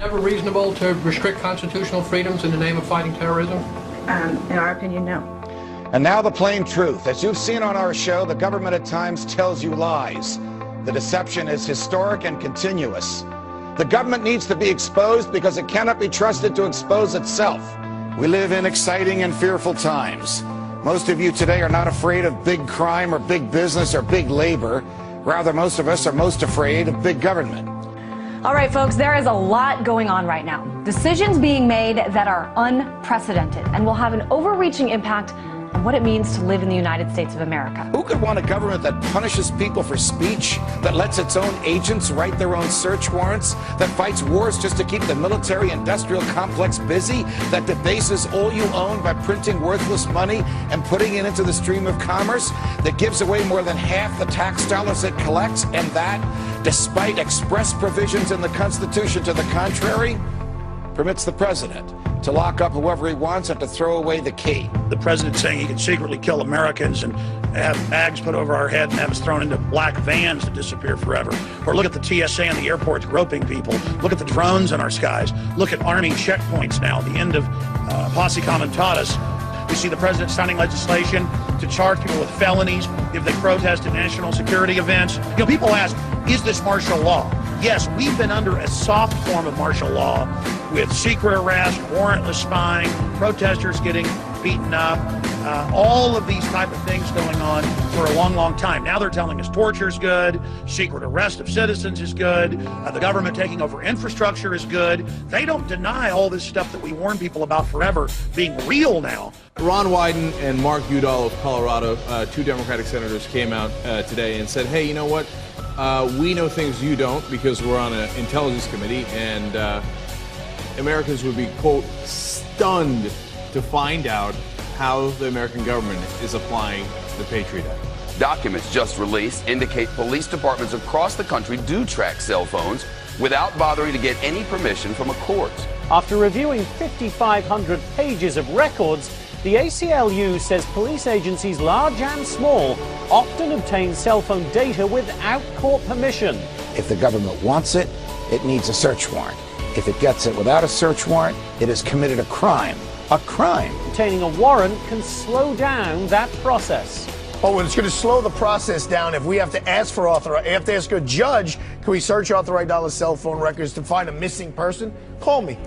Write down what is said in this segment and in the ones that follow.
Ever reasonable to restrict constitutional freedoms in the name of fighting terrorism? In our opinion, no. And now the plain truth. As you've seen on our show, the government at times tells you lies. The deception is historic and continuous. The government needs to be exposed because it cannot be trusted to expose itself. We live in exciting and fearful times. Most of you today are not afraid of big crime or big business or big labor. Rather, most of us are most afraid of big government. All right, folks, there is a lot going on right now. Decisions being made that are unprecedented and will have an overreaching impact on what it means to live in the United States of America. Who could want a government that punishes people for speech, that lets its own agents write their own search warrants, that fights wars just to keep the military-industrial complex busy, that debases all you own by printing worthless money and putting it into the stream of commerce, that gives away more than half the tax dollars it collects, and that, despite express provisions in the Constitution to the contrary, permits the president to lock up whoever he wants and to throw away the key. The president saying he can secretly kill Americans and have bags put over our head and have us thrown into black vans to disappear forever. Or look at the TSA and the airports groping people. Look at the drones in our skies. Look at Army checkpoints now, the end of Posse Comitatus. We see the president signing legislation to charge people with felonies if they protest at national security events. You know, people ask, is this martial law? Yes, we've been under a soft form of martial law with secret arrest, warrantless spying, protesters getting beaten up, all of these type of things going on for a long, long time. Now they're telling us torture is good, secret arrest of citizens is good, the government taking over infrastructure is good. They don't deny all this stuff that we warn people about forever being real now. Ron Wyden and Mark Udall of Colorado, two Democratic senators, came out today and said, hey, you know what? We know things you don't because we're on an intelligence committee, and Americans would be, quote, stunned to find out how the American government is applying the Patriot Act. Documents just released indicate police departments across the country do track cell phones without bothering to get any permission from a court. After reviewing 5,500 pages of records, the ACLU says police agencies, large and small, often obtain cell phone data without court permission. If the government wants it, it needs a search warrant. If it gets it without a search warrant, it has committed a crime. A crime. Obtaining a warrant can slow down that process. Oh, and it's going to slow the process down if we have to ask for have to ask a judge, can we search authorized cell phone records to find a missing person? Call me.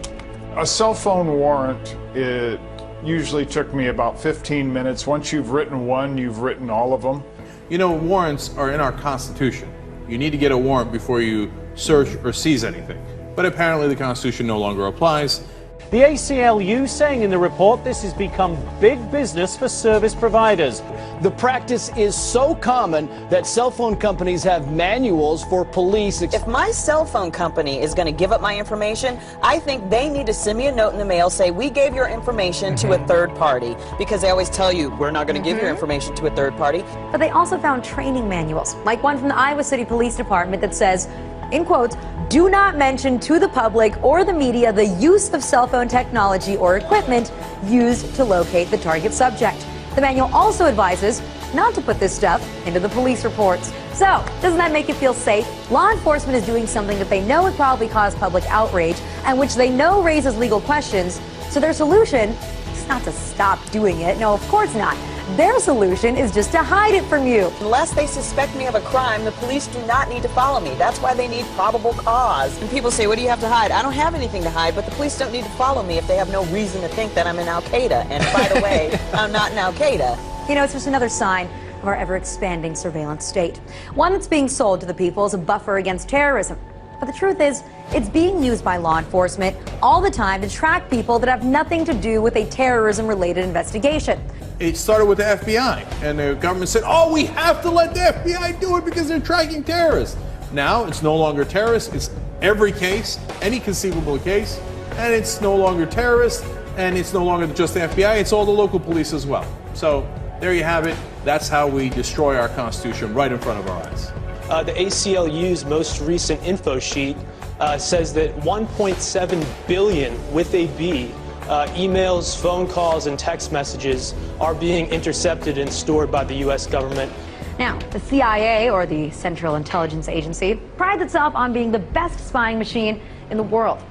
A cell phone warrant, it usually took me about 15 minutes. Once you've written one, you've written all of them. You know, warrants are in our Constitution. You need to get a warrant before you search or seize anything. But apparently the Constitution no longer applies. The ACLU saying in the report this has become big business for service providers. The practice is so common that cell phone companies have manuals for police. If my cell phone company is going to give up my information, I think they need to send me a note in the mail, say we gave your information to a third party, because they always tell you we're not going to give your information to a third party. But they also found training manuals, like one from the Iowa City Police Department that says, in quotes, do not mention to the public or the media the use of cell phone technology or equipment used to locate the target subject. The manual also advises not to put this stuff into the police reports. So, doesn't that make you feel safe? Law enforcement is doing something that they know would probably cause public outrage and which they know raises legal questions. So their solution is not to stop doing it. No, of course not. Their solution is just to hide it from you. Unless they suspect me of a crime, the police do not need to follow me. That's why they need probable cause. And people say, what do you have to hide? I don't have anything to hide, but the police don't need to follow me if they have no reason to think that I'm in Al-Qaeda. And by the way, I'm not in Al-Qaeda. You know, it's just another sign of our ever-expanding surveillance state. One that's being sold to the people as a buffer against terrorism. But the truth is, it's being used by law enforcement all the time to track people that have nothing to do with a terrorism-related investigation. It started with the FBI, and the government said, oh, we have to let the FBI do it because they're tracking terrorists. Now, it's no longer terrorists, it's every case, any conceivable case, and it's no longer terrorists, and it's no longer just the FBI, it's all the local police as well. So, there you have it. That's how we destroy our Constitution right in front of our eyes. The ACLU's most recent info sheet says that 1.7 billion, with a B, emails, phone calls, and text messages are being intercepted and stored by the U.S. government. Now, the CIA, or the Central Intelligence Agency, prides itself on being the best spying machine in the world.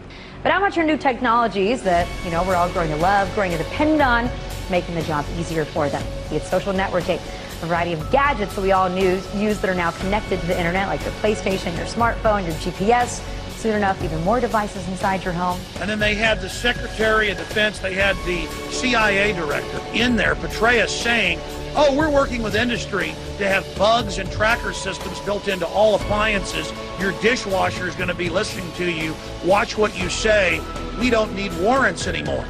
But how much are new technologies that, we're all growing to love, growing to depend on, making the job easier for them? Be it social networking, a variety of gadgets that we all use that are now connected to the internet, like your PlayStation, your smartphone, your GPS. Soon enough, even more devices inside your home. And then they had the Secretary of Defense, they had the CIA director in there, Petraeus, saying, oh, we're working with industry to have bugs and tracker systems built into all appliances. Your dishwasher is going to be listening to you. Watch what you say. We don't need warrants anymore.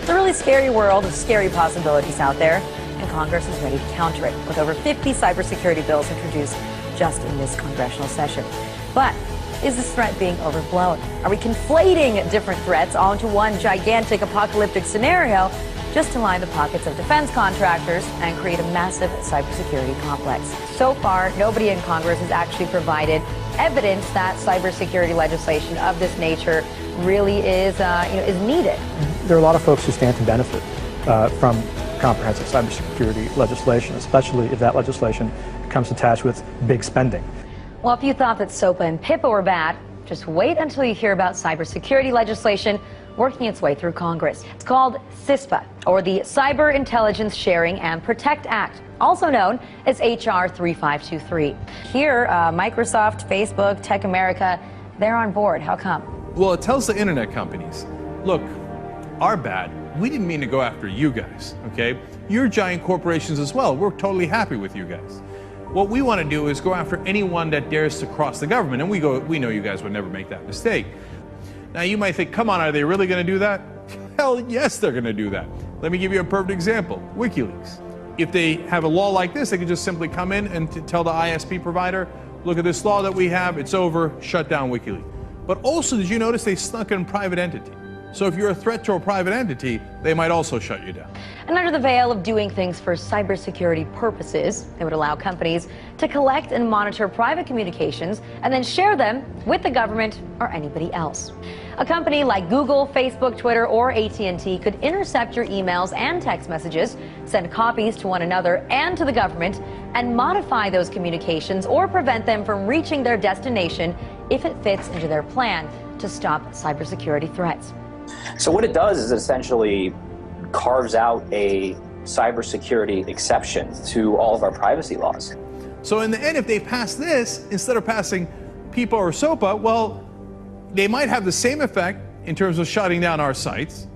It's a really scary world of scary possibilities out there, and Congress is ready to counter it with over 50 cybersecurity bills introduced just in this congressional session. But is this threat being overblown? Are we conflating different threats onto one gigantic apocalyptic scenario just to line the pockets of defense contractors and create a massive cybersecurity complex? So far, nobody in Congress has actually provided evidence that cybersecurity legislation of this nature really is needed. There are a lot of folks who stand to benefit from comprehensive cybersecurity legislation, especially if that legislation comes attached with big spending. Well, if you thought that SOPA and PIPA were bad, just wait until you hear about cybersecurity legislation working its way through Congress. It's called CISPA, or the Cyber Intelligence Sharing and Protect Act, also known as HR 3523. Here, Microsoft, Facebook, Tech America, they're on board. How come? Well, it tells the internet companies, look, our bad. We didn't mean to go after you guys, okay? You're giant corporations as well. We're totally happy with you guys. What we want to do is go after anyone that dares to cross the government, and we know you guys would never make that mistake. Now you might think, come on, are they really going to do that? Hell yes, they're going to do that. Let me give you a perfect example, WikiLeaks. If they have a law like this, they could just simply come in and tell the ISP provider, look at this law that we have, it's over, shut down WikiLeaks. But also, did you notice they snuck in private entity? So if you're a threat to a private entity, they might also shut you down. And under the veil of doing things for cybersecurity purposes, it would allow companies to collect and monitor private communications and then share them with the government or anybody else. A company like Google, Facebook, Twitter, or AT&T could intercept your emails and text messages, send copies to one another and to the government, and modify those communications or prevent them from reaching their destination if it fits into their plan to stop cybersecurity threats. So what it does is it essentially carves out a cybersecurity exception to all of our privacy laws. So in the end, if they pass this, instead of passing PIPA or SOPA, well, they might have the same effect in terms of shutting down our sites,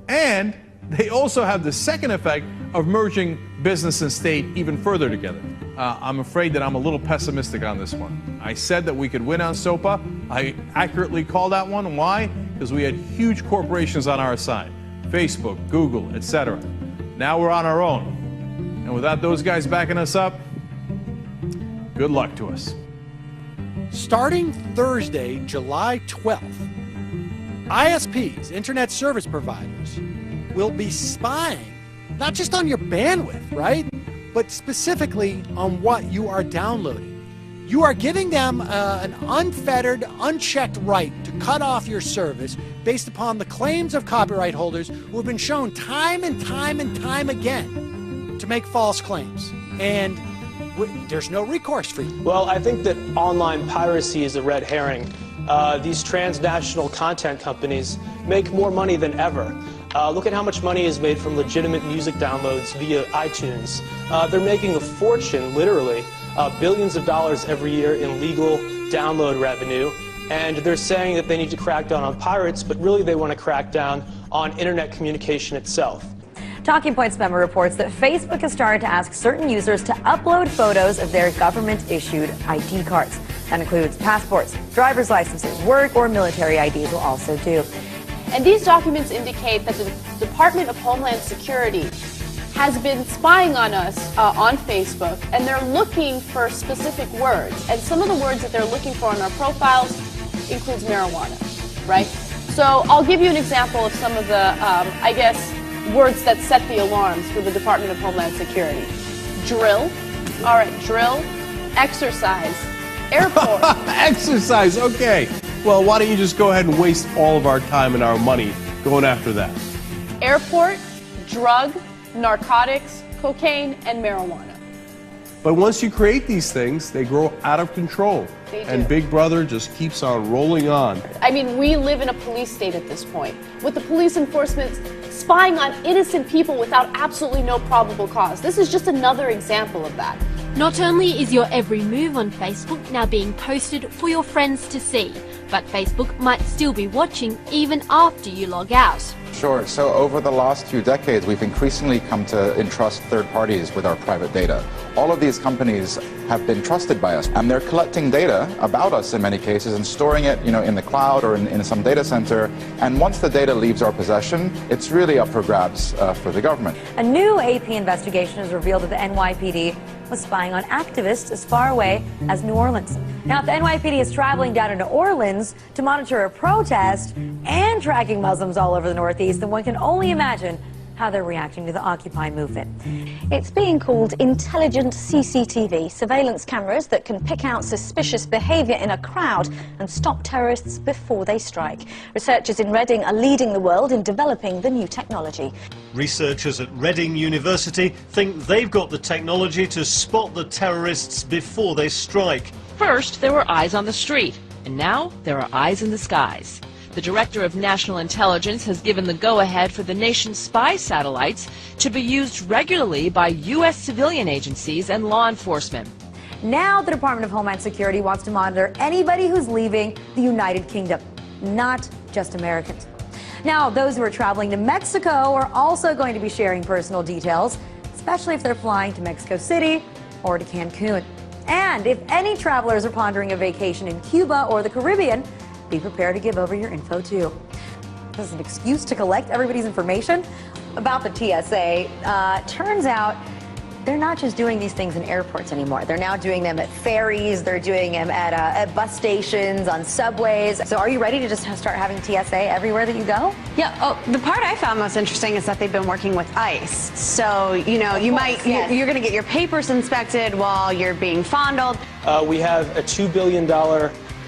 and they also have the second effect of merging business and state even further together. I'm afraid that I'm a little pessimistic on this one. I said that we could win on SOPA. I accurately called that one. Why? Because we had huge corporations on our side. Facebook, Google, etc. Now we're on our own. And without those guys backing us up, good luck to us. Starting Thursday, July 12th, ISPs, Internet Service Providers, will be spying not just on your bandwidth, right? But specifically on what you are downloading. You are giving them an unfettered, unchecked right to cut off your service based upon the claims of copyright holders who have been shown time and time and time again to make false claims. And there's no recourse for you. Well, I think that online piracy is a red herring. These transnational content companies make more money than ever. Look at how much money is made from legitimate music downloads via iTunes. They're making a fortune, literally, billions of dollars every year in legal download revenue. And they're saying that they need to crack down on pirates, but really they want to crack down on internet communication itself. Talking Points memo reports that Facebook has started to ask certain users to upload photos of their government-issued ID cards. That includes passports, driver's licenses, work or military IDs will also do. And these documents indicate that the Department of Homeland Security has been spying on us on Facebook, and they're looking for specific words. And some of the words that they're looking for on our profiles includes marijuana, right? So I'll give you an example of some of the, words that set the alarms for the Department of Homeland Security. Drill, all right, drill, exercise, airport. Exercise, okay. Well, why don't you just go ahead and waste all of our time and our money going after that? Airport, drug, narcotics, cocaine, and marijuana. But once you create these things, they grow out of control. They do. And Big Brother just keeps on rolling on. I mean, we live in a police state at this point, with the police enforcement spying on innocent people without absolutely no probable cause. This is just another example of that. Not only is your every move on Facebook now being posted for your friends to see, but Facebook might still be watching even after you log out. Sure. So over the last few decades, we've increasingly come to entrust third parties with our private data. All of these companies have been trusted by us, and they're collecting data about us in many cases and storing it, in the cloud or in some data center. And once the data leaves our possession, it's really up for grabs for the government. A new AP investigation has revealed that the NYPD was spying on activists as far away as New Orleans. Now, if the NYPD is traveling down into Orleans to monitor a protest and tracking Muslims all over the Northeast, then one can only imagine how they're reacting to the Occupy movement. It's being called intelligent CCTV, surveillance cameras that can pick out suspicious behavior in a crowd and stop terrorists before they strike. Researchers in Reading are leading the world in developing the new technology. Researchers at Reading University think they've got the technology to spot the terrorists before they strike. First, there were eyes on the street, and now there are eyes in the skies. The Director of National Intelligence has given the go-ahead for the nation's spy satellites to be used regularly by U.S. civilian agencies and law enforcement. Now the Department of Homeland Security wants to monitor anybody who's leaving the United Kingdom, not just Americans. Now, those who are traveling to Mexico are also going to be sharing personal details, especially if they're flying to Mexico City or to Cancun. And if any travelers are pondering a vacation in Cuba or the Caribbean, be prepared to give over your info too. This is an excuse to collect everybody's information about the TSA. Turns out they're not just doing these things in airports anymore. They're now doing them at ferries. They're doing them at bus stations, on subways. So are you ready to just start having TSA everywhere that you go? Yeah. Oh, the part I found most interesting is that they've been working with ICE. So, you're going to get your papers inspected while you're being fondled. We have a $2 billion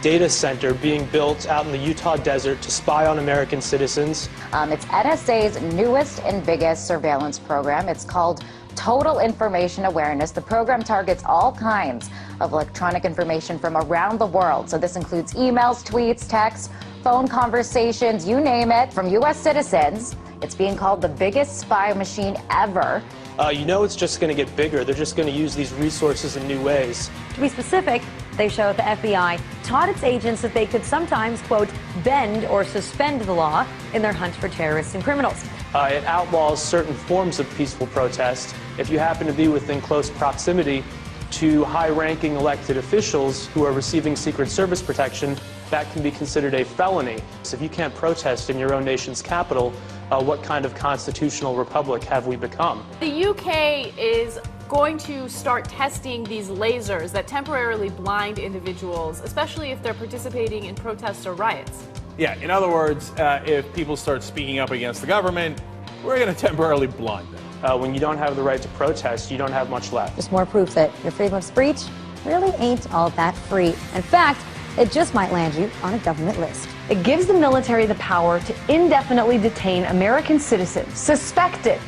data center being built out in the Utah desert to spy on American citizens. It's NSA's newest and biggest surveillance program. It's called Total Information Awareness. The program targets all kinds of electronic information from around the world. So this includes emails, tweets, texts, phone conversations, you name it, from U.S. citizens. It's being called the biggest spy machine ever. It's just going to get bigger. They're just going to use these resources in new ways. To be specific, they show that the FBI taught its agents that they could sometimes, quote, bend or suspend the law in their hunt for terrorists and criminals. It outlaws certain forms of peaceful protest. If you happen to be within close proximity to high-ranking elected officials who are receiving Secret Service protection, that can be considered a felony. So if you can't protest in your own nation's capital, what kind of constitutional republic have we become? The UK is going to start testing these lasers that temporarily blind individuals, especially if they're participating in protests or riots. Yeah, in other words, if people start speaking up against the government, we're going to temporarily blind them. When you don't have the right to protest, you don't have much left. Just more proof that your freedom of speech really ain't all that free. In fact, it just might land you on a government list. It gives the military the power to indefinitely detain American citizens,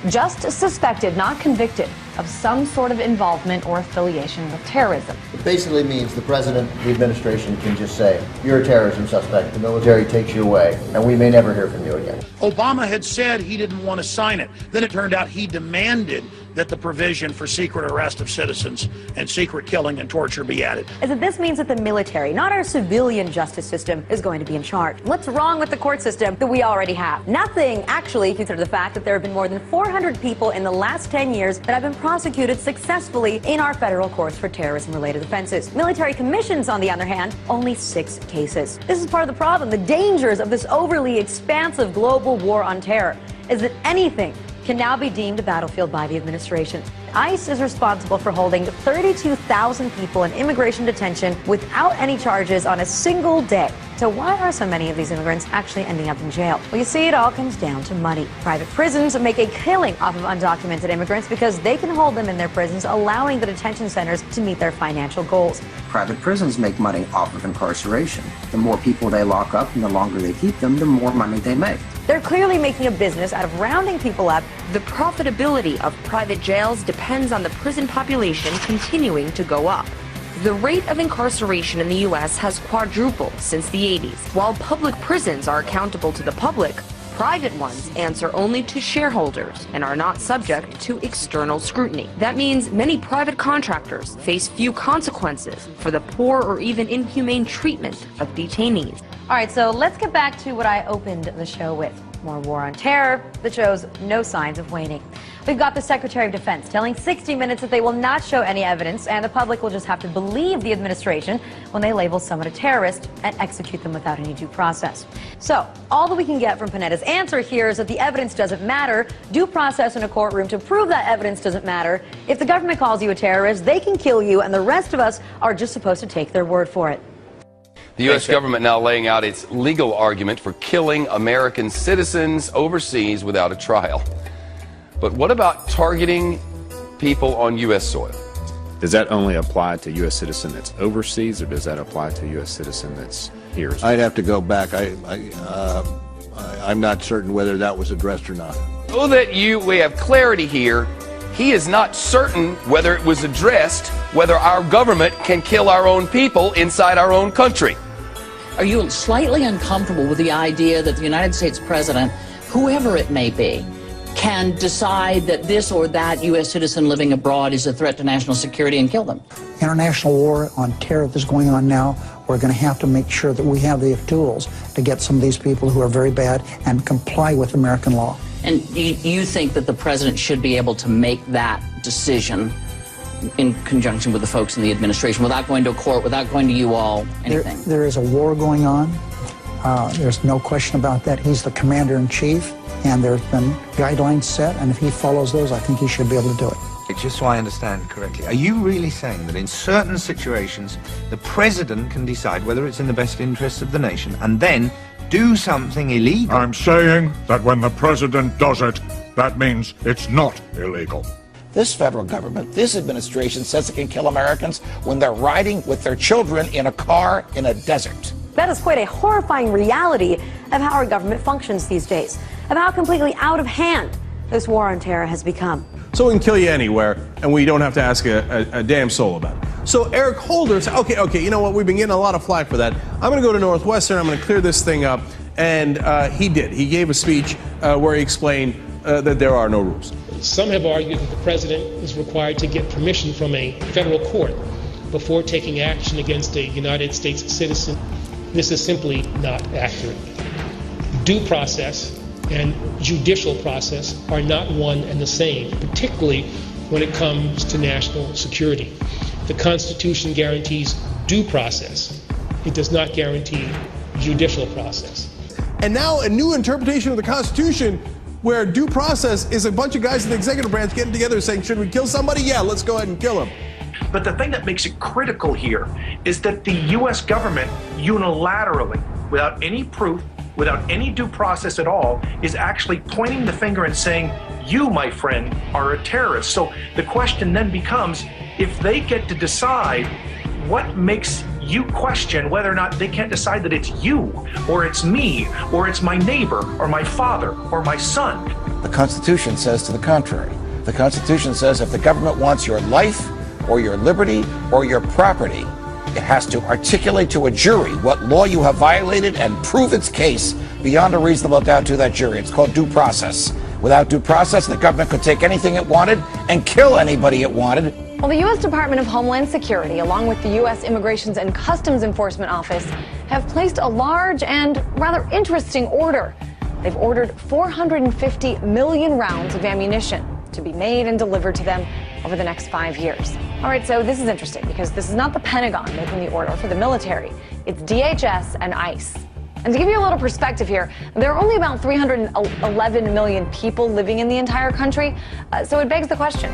just suspected, not convicted, of some sort of involvement or affiliation with terrorism. It basically means the president, the administration can just say, you're a terrorism suspect, the military takes you away, and we may never hear from you again. Obama had said he didn't want to sign it. Then it turned out he demanded that the provision for secret arrest of citizens and secret killing and torture be added. Is that this means that the military, not our civilian justice system, is going to be in charge. What's wrong with the court system that we already have? Nothing, actually, consider the fact that there have been more than 400 people in the last 10 years that have been prosecuted successfully in our federal courts for terrorism-related offenses. Military commissions, on the other hand, only 6 cases. This is part of the problem. The dangers of this overly expansive global war on terror is that anything can now be deemed a battlefield by the administration. ICE is responsible for holding 32,000 people in immigration detention without any charges on a single day. So why are so many of these immigrants actually ending up in jail? Well, you see, it all comes down to money. Private prisons make a killing off of undocumented immigrants because they can hold them in their prisons, allowing the detention centers to meet their financial goals. Private prisons make money off of incarceration. The more people they lock up and the longer they keep them, the more money they make. They're clearly making a business out of rounding people up. The profitability of private jails depends on the prison population continuing to go up. The rate of incarceration in the U.S. has quadrupled since the 80s. While public prisons are accountable to the public, private ones answer only to shareholders and are not subject to external scrutiny. That means many private contractors face few consequences for the poor or even inhumane treatment of detainees. All right, so let's get back to what I opened the show with. More war on terror that shows no signs of waning. We've got the Secretary of Defense telling 60 Minutes that they will not show any evidence and the public will just have to believe the administration when they label someone a terrorist and execute them without any due process. So, all that we can get from Panetta's answer here is that the evidence doesn't matter. Due process in a courtroom to prove that evidence doesn't matter. If the government calls you a terrorist, they can kill you, and the rest of us are just supposed to take their word for it. The U.S. government now laying out its legal argument for killing American citizens overseas without a trial. But what about targeting people on U.S. soil? Does that only apply to U.S. citizen that's overseas, or does that apply to U.S. citizen that's here? I'd have to go back. I'm not certain whether that was addressed or not. So that we have clarity here, he is not certain whether it was addressed, whether our government can kill our own people inside our own country. Are you slightly uncomfortable with the idea that the United States president, whoever it may be, can decide that this or that U.S. citizen living abroad is a threat to national security and kill them? International war on terror that's going on now, we're going to have to make sure that we have the tools to get some of these people who are very bad and comply with American law. And you think that the president should be able to make that decision in conjunction with the folks in the administration without going to a court, without going to you all, anything? There is a war going on. There's no question about that. He's the commander-in-chief, and there's been guidelines set, and if he follows those, I think he should be able to do it. Just so I understand correctly, are you really saying that in certain situations, the president can decide whether it's in the best interests of the nation and then do something illegal? I'm saying that when the president does it, that means it's not illegal. This federal government, this administration says it can kill Americans when they're riding with their children in a car in a desert. That is quite a horrifying reality of how our government functions these days, of how completely out of hand this war on terror has become. So we can kill you anywhere, and we don't have to ask a damn soul about it. So Eric Holder said, okay, you know what? We've been getting a lot of flack for that. I'm going to go to Northwestern. I'm going to clear this thing up. And he did. He gave a speech where he explained that there are no rules. Some have argued that the president is required to get permission from a federal court before taking action against a United States citizen. This is simply not accurate. Due process and judicial process are not one and the same, particularly when it comes to national security. The Constitution guarantees due process. It does not guarantee judicial process. And now a new interpretation of the Constitution where due process is a bunch of guys in the executive branch getting together saying, should we kill somebody? Yeah, let's go ahead and kill him. But the thing that makes it critical here is that the U.S. government unilaterally, without any proof, without any due process at all, is actually pointing the finger and saying, you, my friend, are a terrorist. So the question then becomes, if they get to decide, what makes you question whether or not they can't decide that it's you, or it's me, or it's my neighbor, or my father, or my son? The Constitution says to the contrary. The Constitution says if the government wants your life, or your liberty, or your property, it has to articulate to a jury what law you have violated and prove its case beyond a reasonable doubt to that jury. It's called due process. Without due process, the government could take anything it wanted and kill anybody it wanted. Well, the U.S. Department of Homeland Security, along with the U.S. Immigrations and Customs Enforcement Office, have placed a large and rather interesting order. They've ordered 450 million rounds of ammunition to be made and delivered to them over the next 5 years. All right, so this is interesting because this is not the Pentagon making the order for the military. It's DHS and ICE. And to give you a little perspective here, there are only about 311 million people living in the entire country. So it begs the question,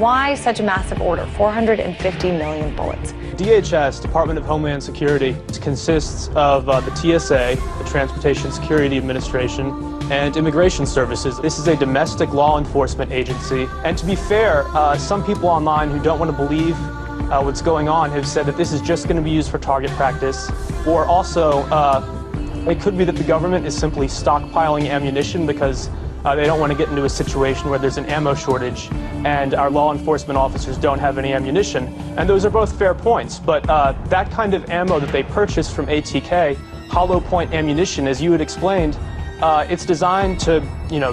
Why such a massive order, 450 million bullets? DHS, Department of Homeland Security, consists of the TSA, the Transportation Security Administration, and Immigration Services. This is a domestic law enforcement agency. And to be fair, some people online who don't want to believe what's going on have said that this is just going to be used for target practice, or also it could be that the government is simply stockpiling ammunition because they don't want to get into a situation where there's an ammo shortage and our law enforcement officers don't have any ammunition. And those are both fair points, but that kind of ammo that they purchased from ATK, hollow point ammunition, as you had explained, it's designed to,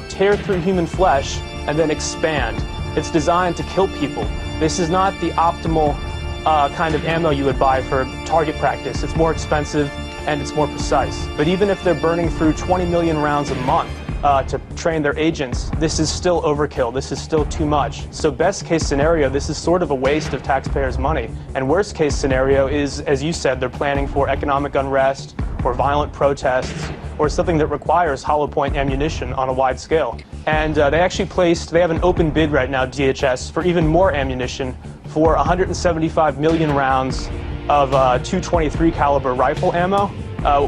tear through human flesh and then expand. It's designed to kill people. This is not the optimal kind of ammo you would buy for target practice. It's more expensive and it's more precise. But even if they're burning through 20 million rounds a month to train their agents, this is still overkill. This is still too much. So best case scenario, this is sort of a waste of taxpayers' money. And worst case scenario is, as you said, they're planning for economic unrest or violent protests or something that requires hollow point ammunition on a wide scale. And they have an open bid right now, DHS, for even more ammunition for 175 million rounds of .223 caliber rifle ammo.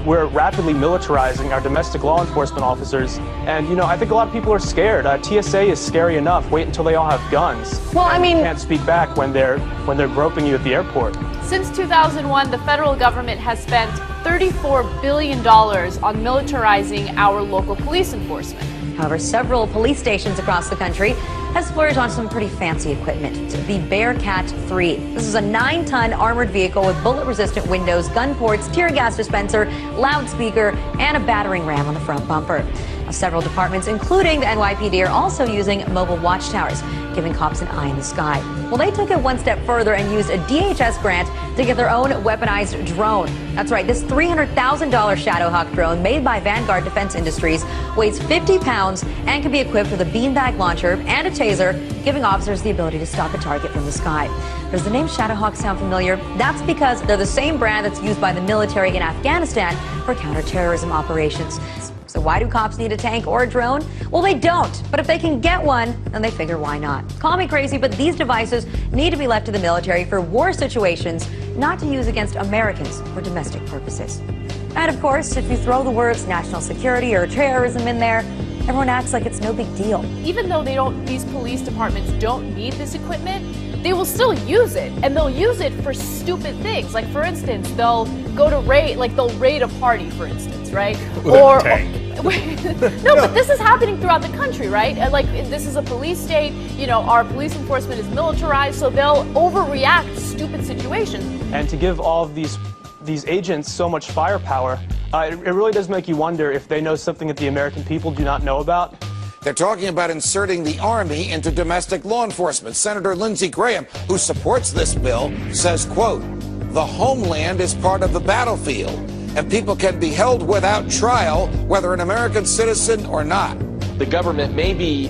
We're rapidly militarizing our domestic law enforcement officers, and I think a lot of people are scared. TSA is scary enough. Wait until they all have guns. Well, I mean, you can't speak back when they're groping you at the airport. Since 2001, the federal government has spent $34 billion on militarizing our local police enforcement. However, several police stations across the country have splurged on some pretty fancy equipment. The Bearcat 3. This is a 9-ton armored vehicle with bullet-resistant windows, gun ports, tear gas dispenser, loudspeaker, and a battering ram on the front bumper. Now, several departments, including the NYPD, are also using mobile watchtowers, giving cops an eye in the sky. Well, they took it one step further and used a DHS grant to get their own weaponized drone. That's right, this $300,000 Shadowhawk drone made by Vanguard Defense Industries weighs 50 pounds and can be equipped with a beanbag launcher and a taser, giving officers the ability to stop a target from the sky. Does the name Shadowhawk sound familiar? That's because they're the same brand that's used by the military in Afghanistan for counterterrorism operations. So why do cops need a tank or a drone? Well, they don't. But if they can get one, then they figure why not. Call me crazy, but these devices need to be left to the military for war situations, not to use against Americans for domestic purposes. And of course, if you throw the words national security or terrorism in there, everyone acts like it's no big deal. Even though these police departments don't need this equipment, they will still use it, and they'll use it for stupid things. Like, for instance, they'll go to they'll raid a party, for instance, right? With a tank. No, but this is happening throughout the country, right? Like, this is a police state, our police enforcement is militarized, so they'll overreact to stupid situations. And to give all of these agents so much firepower, it really does make you wonder if they know something that the American people do not know about. They're talking about inserting the Army into domestic law enforcement. Senator Lindsey Graham, who supports this bill, says, quote, "The homeland is part of the battlefield, and people can be held without trial, whether an American citizen or not." The government may be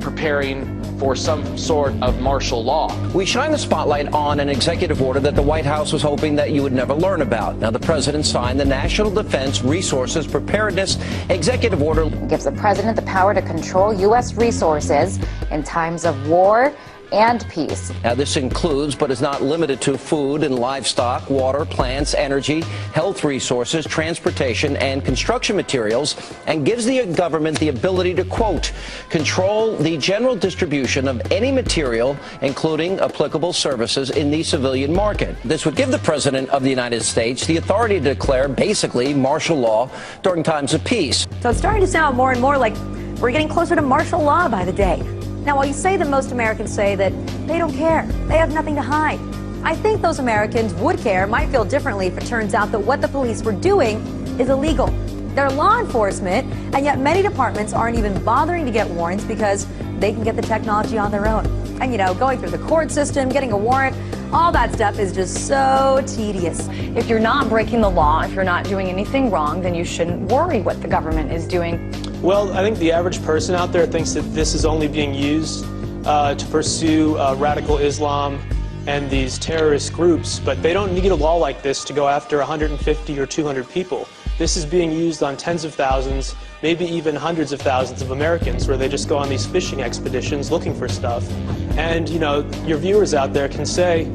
preparing for some sort of martial law. We shine the spotlight on an executive order that the White House was hoping that you would never learn about. Now, the president signed the National Defense Resources Preparedness Executive Order. It gives the president the power to control U.S. resources in times of war and peace. Now, this includes, but is not limited to, food and livestock, water, plants, energy, health resources, transportation, and construction materials, and gives the government the ability to, quote, control the general distribution of any material, including applicable services, in the civilian market. This would give the president of the United States the authority to declare, basically, martial law during times of peace. So it's starting to sound more and more like we're getting closer to martial law by the day. Now, while you say that most Americans say that they don't care, they have nothing to hide, I think those Americans would care, might feel differently if it turns out that what the police were doing is illegal. They're law enforcement, and yet many departments aren't even bothering to get warrants because they can get the technology on their own. And, going through the court system, getting a warrant, all that stuff is just so tedious. If you're not breaking the law, if you're not doing anything wrong, then you shouldn't worry what the government is doing. Well, I think the average person out there thinks that this is only being used to pursue radical Islam and these terrorist groups, but they don't need a law like this to go after 150 or 200 people. This is being used on tens of thousands, maybe even hundreds of thousands of Americans, where they just go on these fishing expeditions looking for stuff. And, you know, your viewers out there can say,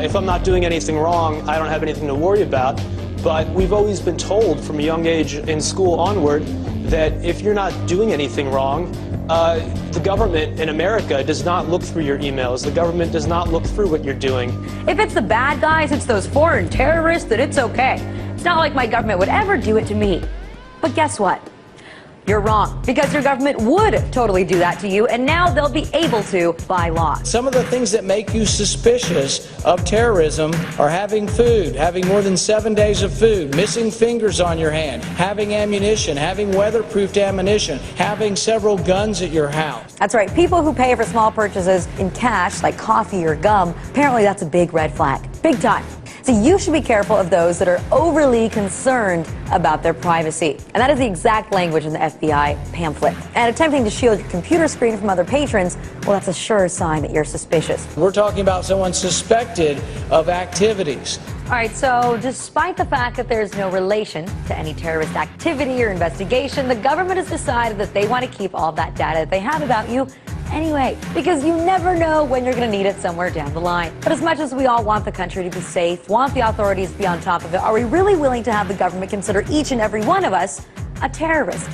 if I'm not doing anything wrong, I don't have anything to worry about. But we've always been told from a young age in school onward that if you're not doing anything wrong, the government in America does not look through your emails. The government does not look through what you're doing. If it's the bad guys, it's those foreign terrorists, then it's okay. It's not like my government would ever do it to me. But guess what? You're wrong, because your government would totally do that to you, and now they'll be able to by law. Some of the things that make you suspicious of terrorism are having food, having more than 7 days of food, missing fingers on your hand, having ammunition, having weatherproofed ammunition, having several guns at your house. That's right. People who pay for small purchases in cash, like coffee or gum, apparently that's a big red flag. Big time. So you should be careful of those that are overly concerned about their privacy. And that is the exact language in the FBI pamphlet. And attempting to shield your computer screen from other patrons, well, that's a sure sign that you're suspicious. We're talking about someone suspected of activities. All right, so despite the fact that there's no relation to any terrorist activity or investigation, the government has decided that they want to keep all that data that they have about you anyway, because you never know when you're going to need it somewhere down the line. But as much as we all want the country to be safe, want the authorities to be on top of it, are we really willing to have the government consider each and every one of us a terrorist?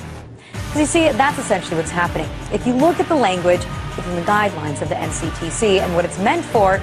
Because you see, that's essentially what's happening. If you look at the language within the guidelines of the NCTC and what it's meant for,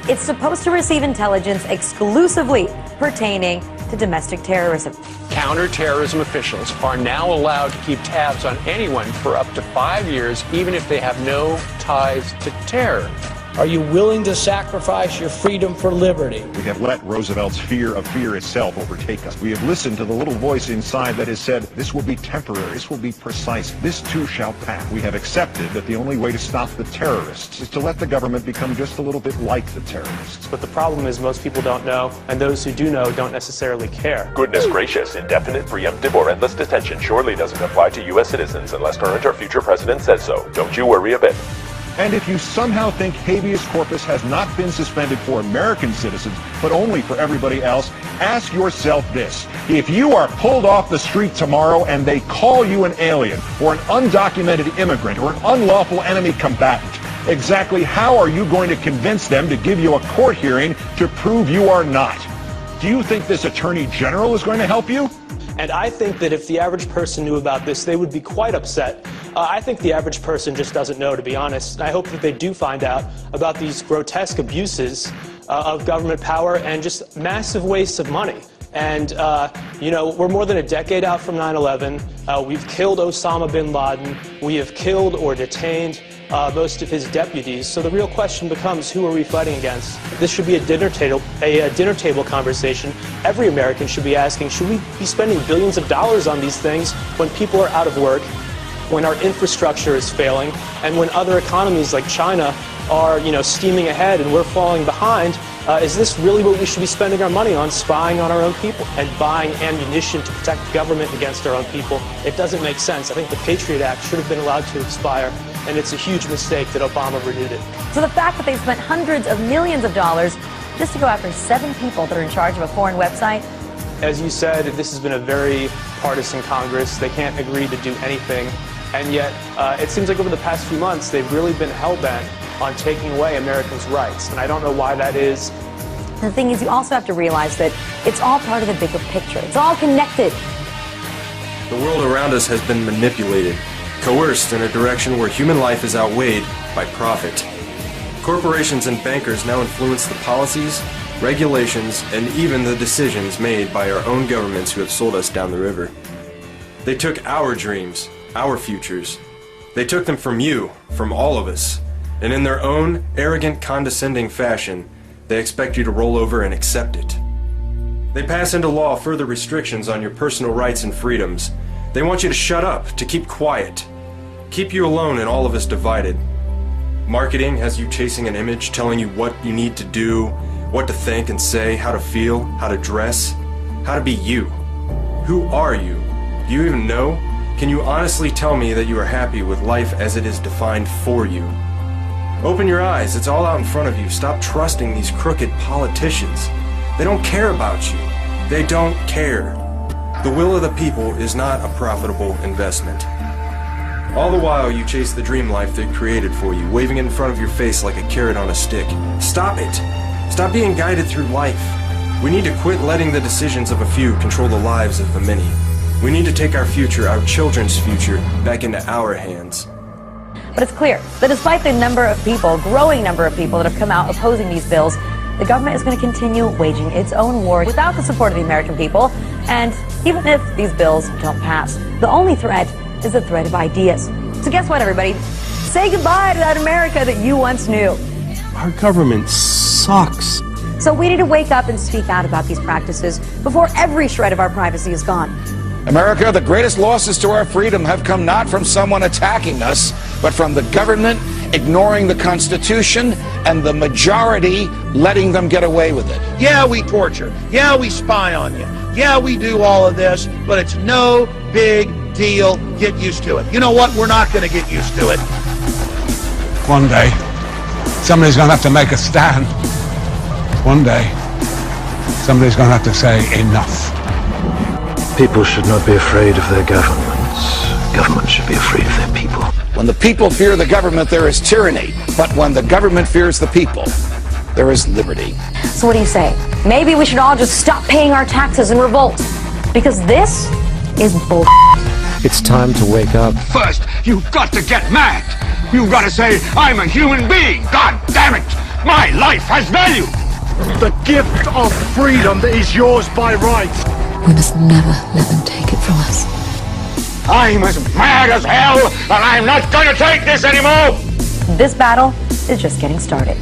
it's supposed to receive intelligence exclusively pertaining to domestic terrorism. Counterterrorism officials are now allowed to keep tabs on anyone for up to 5 years, even if they have no ties to terror. Are you willing to sacrifice your freedom for liberty? We have let Roosevelt's fear of fear itself overtake us. We have listened to the little voice inside that has said, this will be temporary, this will be precise, this too shall pass. We have accepted that the only way to stop the terrorists is to let the government become just a little bit like the terrorists. But the problem is most people don't know, and those who do know don't necessarily care. Goodness gracious, indefinite, preemptive, or endless detention surely doesn't apply to U.S. citizens unless current or future president says so. Don't you worry a bit. And if you somehow think habeas corpus has not been suspended for American citizens, but only for everybody else, ask yourself this. If you are pulled off the street tomorrow and they call you an alien, or an undocumented immigrant, or an unlawful enemy combatant, exactly how are you going to convince them to give you a court hearing to prove you are not? Do you think this Attorney General is going to help you? And I think that if the average person knew about this, they would be quite upset. I think the average person just doesn't know, to be honest. I hope that they do find out about these grotesque abuses of government power and just massive wastes of money. And, you know, we're more than a decade out from 9/11. We've killed Osama bin Laden. We have killed or detained most of his deputies. So the real question becomes, who are we fighting against? This should be a dinner table conversation. Every American should be asking, should we be spending billions of dollars on these things when people are out of work, when our infrastructure is failing, and when other economies like China are, you know, steaming ahead and we're falling behind? Is this really what we should be spending our money on, spying on our own people and buying ammunition to protect the government against our own people? It doesn't make sense. I think the Patriot Act should have been allowed to expire, and it's a huge mistake that Obama renewed it. So the fact that they've spent hundreds of millions of dollars just to go after 7 people that are in charge of a foreign website? As you said, this has been a very partisan Congress. They can't agree to do anything. And yet, it seems like over the past few months, they've really been hell-bent on taking away Americans' rights. And I don't know why that is. The thing is, you also have to realize that it's all part of the bigger picture. It's all connected. The world around us has been manipulated, coerced in a direction where human life is outweighed by profit. Corporations and bankers now influence the policies, regulations, and even the decisions made by our own governments who have sold us down the river. They took our dreams, our futures. They took them from you, from all of us, and in their own arrogant, condescending fashion, they expect you to roll over and accept it. They pass into law further restrictions on your personal rights and freedoms. They want you to shut up, to keep quiet, keep you alone and all of us divided. Marketing has you chasing an image, telling you what you need to do, what to think and say, how to feel, how to dress, how to be you. Who are you? Do you even know? Can you honestly tell me that you are happy with life as it is defined for you? Open your eyes, it's all out in front of you. Stop trusting these crooked politicians. They don't care about you. They don't care. The will of the people is not a profitable investment. All the while, you chase the dream life they've created for you, waving it in front of your face like a carrot on a stick. Stop it. Stop being guided through life. We need to quit letting the decisions of a few control the lives of the many. We need to take our future, our children's future, back into our hands. But it's clear that despite the growing number of people that have come out opposing these bills, the government is going to continue waging its own war without the support of the American people. And even if these bills don't pass, the only threat is the threat of ideas. So guess what, everybody? Say goodbye to that America that you once knew. Our government sucks. So we need to wake up and speak out about these practices before every shred of our privacy is gone. America, the greatest losses to our freedom have come not from someone attacking us, but from the government ignoring the Constitution and the majority letting them get away with it. Yeah, we torture. Yeah, we spy on you. Yeah, we do all of this, but it's no big deal. Get used to it. You know what? We're not going to get used to it. One day, somebody's going to have to make a stand. One day, somebody's going to have to say enough. People should not be afraid of their governments. Governments should be afraid of their people. When the people fear the government, there is tyranny. But when the government fears the people, there is liberty. So what do you say? Maybe we should all just stop paying our taxes and revolt. Because this is bull. It's time to wake up. First, you've got to get mad. You've got to say, I'm a human being. God damn it. My life has value. The gift of freedom is yours by right. We must never let them take it from us. I'm as mad as hell, and I'm not going to take this anymore. This battle is just getting started.